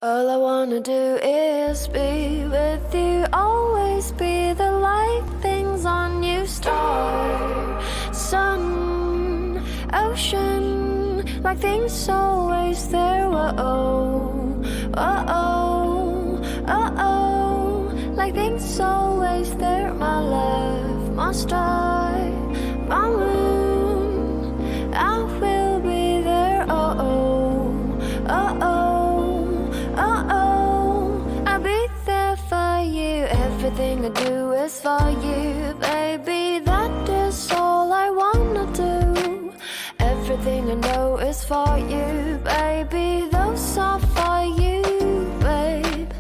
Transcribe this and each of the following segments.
All I wanna do is be with you, always be the light, things on you, star, sun, ocean, like things always there, whoa, oh, like things always there, my love, my star, my moon, I will be there, I'll be there for you. Everything I do is for you, baby. That is all I wanna do. Everything I know is for you, baby. Those are for you, babe.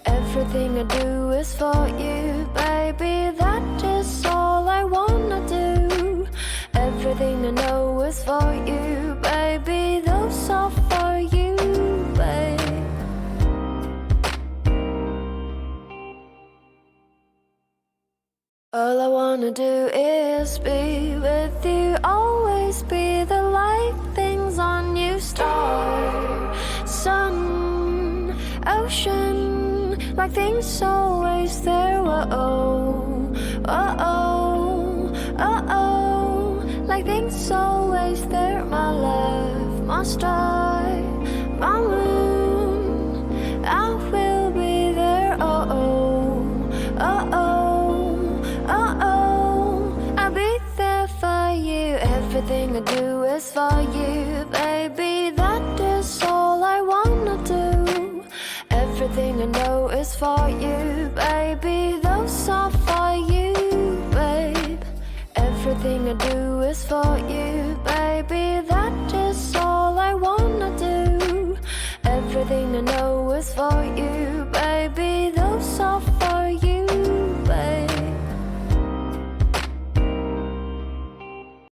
Everything I do is for you, baby. That is all I wanna do. Everything I know is for you, baby. Those are for you, babe. All I wanna do is be with you, always be the light, things on you, star, sun, ocean, like things always there, whoa, like things always there, my love, my star, my moon, I will be there, I'll be there for you. Everything I do is for you, baby. That is all I wanna do. Everything I know is for you, baby. Those are for you, babe. Everything I do is for you, baby. That is all I wanna do. Everything I know is for